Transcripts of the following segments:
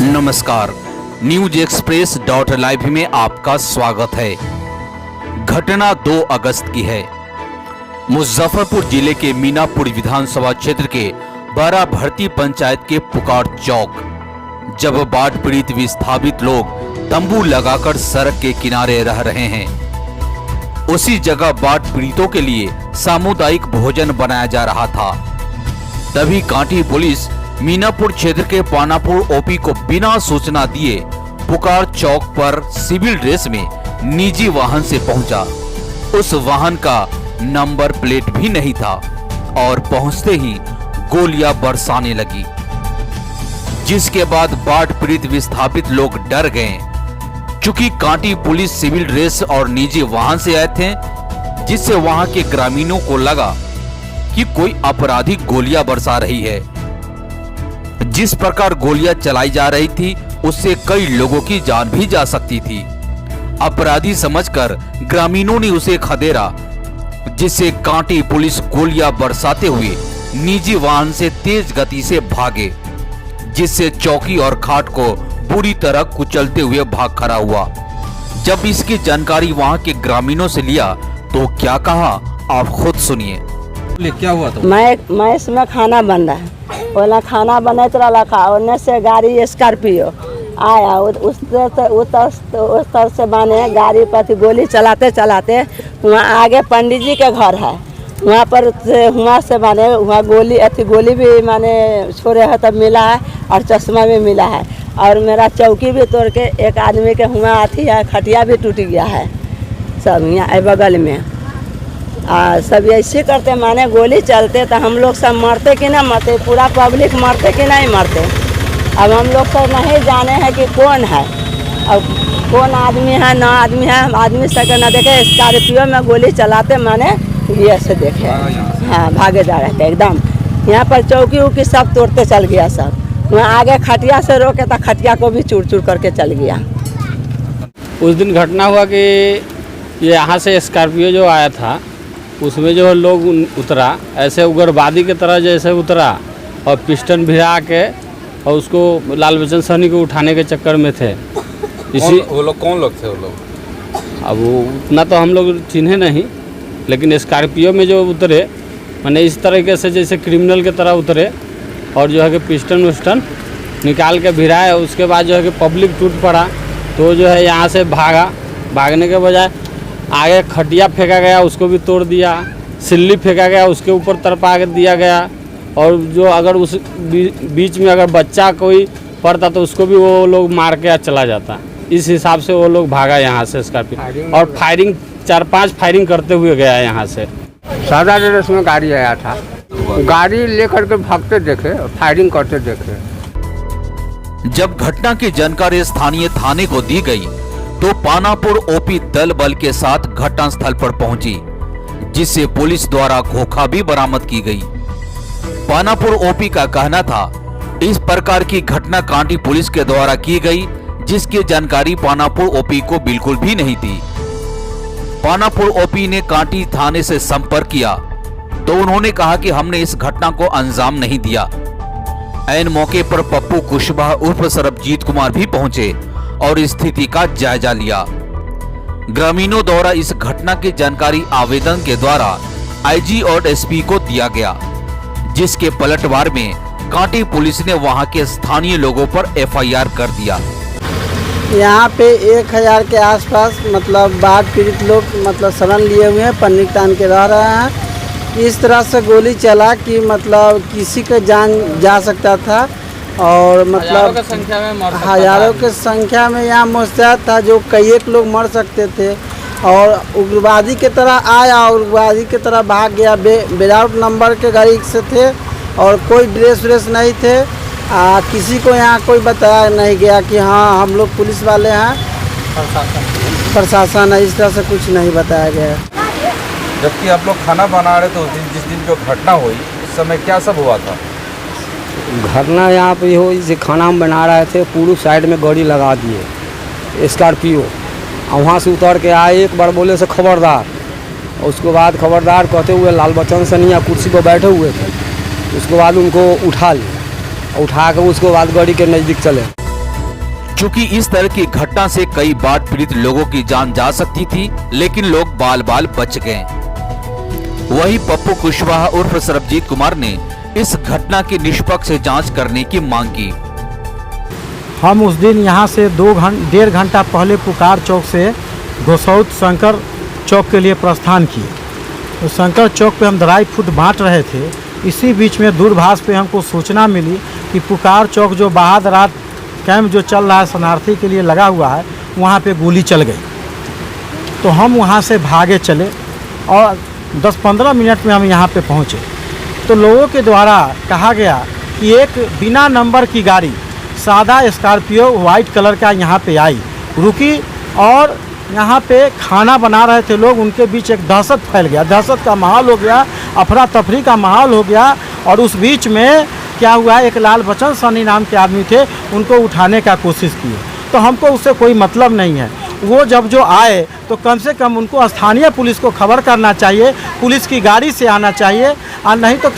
नमस्कार, news express .live में आपका स्वागत है। घटना 2 अगस्त की है। मुजफ्फरपुर जिले के मीनापुर विधानसभा क्षेत्र के बड़ा भर्ती पंचायत के पुकार चौक, जब बाढ़ पीड़ित विस्थापित लोग तंबू लगाकर सड़क के किनारे रह रहे हैं, उसी जगह बाढ़ पीड़ितों के लिए सामुदायिक भोजन बनाया जा रहा था। तभी कांटी पुलिस मीनापुर क्षेत्र के पानापुर ओपी को बिना सूचना दिए पुकार चौक पर सिविल ड्रेस में निजी वाहन से पहुंचा। उस वाहन का नंबर प्लेट भी नहीं था और पहुंचते ही गोलियां बरसाने लगी, जिसके बाद बाढ़ पीड़ित विस्थापित लोग डर गए। चूंकि कांटी पुलिस सिविल ड्रेस और निजी वाहन से आए थे, जिससे वहां के ग्रामीणों को लगा कि कोई अपराधी गोलियां बरसा रही है। जिस प्रकार गोलियां चलाई जा रही थी, उससे कई लोगों की जान भी जा सकती थी। अपराधी समझकर ग्रामीणों ने उसे खदेड़ा, जिससे कांटी पुलिस गोलियां बरसाते हुए निजी वाहन से तेज गति से भागे, जिससे चौकी और खाट को बुरी तरह कुचलते हुए भाग खड़ा हुआ। जब इसकी जानकारी वहां के ग्रामीणों से लिया तो क्या कहा, आप खुद सुनिए। क्या हुआ था? मैं इसमें खाना बन रहा है, बोला खाना बनत रहा, उन्ने से गाड़ी स्कॉर्पियो आया, उस तरह से बने गाड़ी पर गोली चलाते चलाते वहाँ आगे पंडित जी के घर है, वहाँ पर वहाँ से माने वहाँ गोली भी माने छोड़े है तब मिला है, और चश्मा भी मिला है, और मेरा चौकी भी तोड़ के एक आदमी के हुआ आती है, खटिया भी टूट गया है सब यहाँ बगल में। सब ऐसे करते माने गोली चलते तो हम लोग सब मरते कि ना मरते, पूरा पब्लिक मरते कि नहीं मरते। अब हम लोग सब नहीं जाने हैं कि कौन है, अब कौन आदमी है ना आदमी है, आदमी सके ना देखे, स्कॉर्पियो में गोली चलाते माने ये से देखे, हाँ भागे जा रहे थे एकदम। यहाँ पर चौकी उकी सब तोड़ते चल गया सब, वहाँ आगे खटिया से रोके तो खटिया को भी चूर चूर करके चल गया। उस दिन घटना हुआ कि ये यहाँ से स्कॉर्पियो जो आया था, उसमें जो लोग उतरा ऐसे उग्रवादी की तरह जैसे उतरा, और पिस्टन भिड़ा के और उसको लाल बच्चन सहनी को उठाने के चक्कर में थे। इसी वो लोग कौन लोग थे? वो लोग अब वो उतना तो हम लोग चिन्हे नहीं, लेकिन स्कॉर्पियो में जो उतरे मैंने इस तरीके से जैसे क्रिमिनल की तरह उतरे, और जो है कि पिस्टन विस्टन निकाल के भिड़ाए। उसके बाद जो है कि पब्लिक टूट पड़ा, तो जो है यहाँ से भागने के बजाय आगे खटिया फेंका गया, उसको भी तोड़ दिया, सिल्ली फेंका गया, उसके ऊपर तरपा दिया गया, और जो अगर उस बीच में अगर बच्चा कोई पड़ता तो उसको भी वो लोग मार के चला जाता। इस हिसाब से वो लोग भागा यहाँ से स्कॉर्पियो, और फायरिंग 4-5 फायरिंग करते हुए गया यहाँ से। सादा ड्रेस में गाड़ी आया था, गाड़ी लेकर के भागते देखे, फायरिंग करते देखे। जब घटना की जानकारी स्थानीय थाने को दी गई तो पानापुर ओपी दल बल के साथ घटनास्थल पर पहुंची, जिससे पुलिस द्वारा खोखा भी बरामद की गई। पानापुर ओपी का कहना था, इस प्रकार की घटना कांटी पुलिस के द्वारा की गई, जिसकी जानकारी पानापुर ओपी को बिल्कुल भी नहीं थी। पानापुर ओपी ने कांटी थाने से संपर्क किया तो उन्होंने कहा कि हमने इस घटना को अंजाम नहीं दिया। ऐन मौके पर पप्पू कुशवाहा उर्फ सरबजीत कुमार भी पहुंचे और स्थिति का जायजा लिया। ग्रामीणों द्वारा इस घटना की जानकारी आवेदन के द्वारा आईजी और एसपी को दिया गया, जिसके पलटवार में कांटी पुलिस ने वहां के स्थानीय लोगों पर एफआईआर कर दिया। यहाँ पे 1000 के आसपास मतलब बाढ़ पीड़ित लोग मतलब शरण लिए हुए हैं, पन्नी तान के रह रहे हैं। इस तरह से गोली चला कि मतलब किसी का जान जा सकता था, और मतलब हजारों की संख्या में यहाँ मुस्तैद था, जो कई एक लोग मर सकते थे, और उग्रवादी की तरह आया, उग्रवादी की तरह भाग गया। विदाउट नंबर के गाड़ी से थे, और कोई ड्रेस व्रेस नहीं थे। किसी को यहाँ कोई बताया नहीं गया कि हाँ हम लोग पुलिस वाले हैं, प्रशासन है, इस तरह से कुछ नहीं बताया गया। जबकि आप लोग खाना बना रहे थे उस दिन, जिस दिन जो घटना हुई, उस समय क्या सब हुआ था? घटना यहाँ पे हो, इसे खाना हम बना रहे थे, पूरी साइड में गाड़ी लगा दिए स्कॉर्पियो, और वहाँ से उतर के आए, एक बार बोले से खबरदार, उसके बाद खबरदार कहते हुए लाल बच्चन सहनी कुर्सी पर बैठे हुए थे, उसके बाद उनको उठा लिया, उठा कर उसके बाद गाड़ी के नज़दीक चले। चूंकि इस तरह की घटना से कई बाढ़ पीड़ित लोगों की जान जा सकती थी, लेकिन लोग बाल बाल बच गए। वही पप्पू कुशवाहा उर्फ सरबजीत कुमार ने इस घटना की निष्पक्ष जांच करने की मांग की। हम उस दिन यहाँ से 1.5 घंटा पहले पुकार चौक से गोसौत शंकर चौक के लिए प्रस्थान किए। तो शंकर चौक पे हम ड्राई फ्रूट बांट रहे थे। इसी बीच में दूरभाष पे हमको सूचना मिली कि पुकार चौक जो बहादुरात कैंप जो चल रहा है शरणार्थी के लिए लगा हुआ है, वहाँ पे गोली चल गई। तो हम वहाँ से भागे चले और 10-15 मिनट में हम यहाँ पे पहुँचे। तो लोगों के द्वारा कहा गया कि एक बिना नंबर की गाड़ी सादा स्कॉर्पियो वाइट कलर का यहाँ पे आई, रुकी और यहाँ पे खाना बना रहे थे लोग। उनके बीच एक दहशत फैल गया, दहशत का माहौल हो गया, अफरा तफरी का माहौल हो गया। और उस बीच में क्या हुआ, एक लाल बच्चन सनी नाम के आदमी थे, उनको उठाने का कोशिश किए। तो हमको उससे कोई मतलब नहीं है। वो जब जो आए तो कम से कम उनको स्थानीय पुलिस को खबर करना चाहिए, पुलिस की गाड़ी से आना चाहिए, और नहीं तो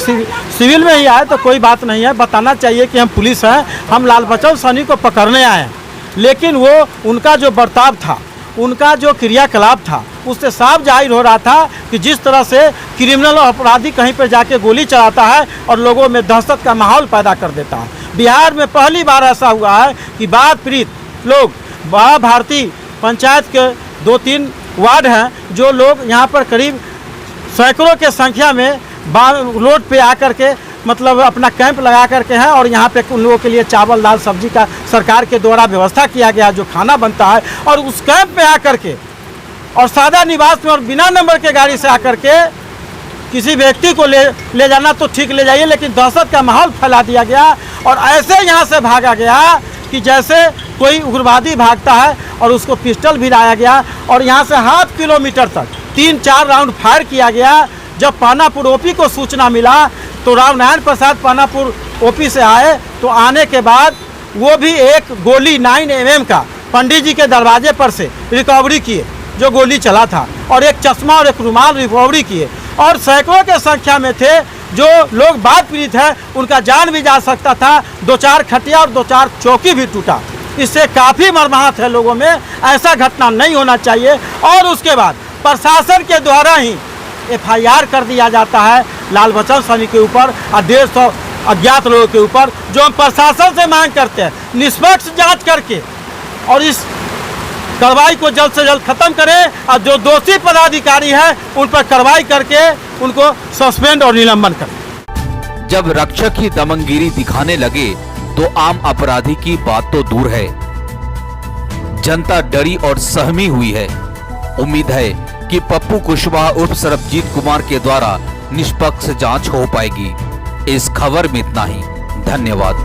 सिविल में ही आए तो कोई बात नहीं है, बताना चाहिए कि हम पुलिस हैं, हम लाल बच्चन सनी को पकड़ने आए हैं। लेकिन वो उनका जो बर्ताव था, उनका जो क्रियाकलाप था, उससे साफ जाहिर हो रहा था कि जिस तरह से क्रिमिनल और अपराधी कहीं पर जाके गोली चलाता है और लोगों में दहशत का माहौल पैदा कर देता है। बिहार में पहली बार ऐसा हुआ है कि बाढ़ पीड़ित लोग, बड़ा भारती पंचायत के 2-3 वार्ड हैं, जो लोग यहाँ पर करीब सैकड़ों के संख्या में रोड पे आकर के मतलब अपना कैंप लगा करके हैं, और यहाँ पे उन लोगों के लिए चावल दाल सब्जी का सरकार के द्वारा व्यवस्था किया गया, जो खाना बनता है। और उस कैंप में आकर के और सादा निवास में और बिना नंबर के गाड़ी से आकर के किसी व्यक्ति को ले जाना तो ठीक ले जाइए, लेकिन दहशत का माहौल फैला दिया गया और ऐसे यहाँ से भागा गया कि जैसे कोई उग्रवादी भागता है, और उसको पिस्टल भी लाया गया और यहाँ से 0.5 किलोमीटर तक 3-4 राउंड फायर किया गया। जब पानापुर ओपी को सूचना मिला तो राम नारायण प्रसाद पानापुर ओपी से आए, तो आने के बाद वो भी एक गोली 9 mm का पंडित जी के दरवाजे पर से रिकवरी किए, जो गोली चला था, और एक चश्मा और एक रुमाल रिकवरी किए। और सैकड़ों के संख्या में थे जो लोग बाढ़ पीड़ित हैं, उनका जान भी जा सकता था। 2-4 खटिया और 2-4 चौकी भी टूटा। इससे काफ़ी मर्माहत है लोगों में, ऐसा घटना नहीं होना चाहिए। और उसके बाद प्रशासन के द्वारा ही FIR कर दिया जाता है लाल बच्चन सनी के ऊपर और 150 अज्ञात लोगों के ऊपर, जो हम प्रशासन से मांग करते हैं निष्पक्ष जांच करके और इस कार्रवाई को जल्द से जल्द खत्म करें, और जो दोषी पदाधिकारी हैं उन पर कार्रवाई करके उनको सस्पेंड और निलंबन करें। जब रक्षक ही दमनगिरी दिखाने लगे तो आम अपराधी की बात तो दूर है, जनता डरी और सहमी हुई है। उम्मीद है कि पप्पू कुशवाहा उर्फ सरबजीत कुमार के द्वारा निष्पक्ष जांच हो पाएगी। इस खबर में इतना ही। धन्यवाद।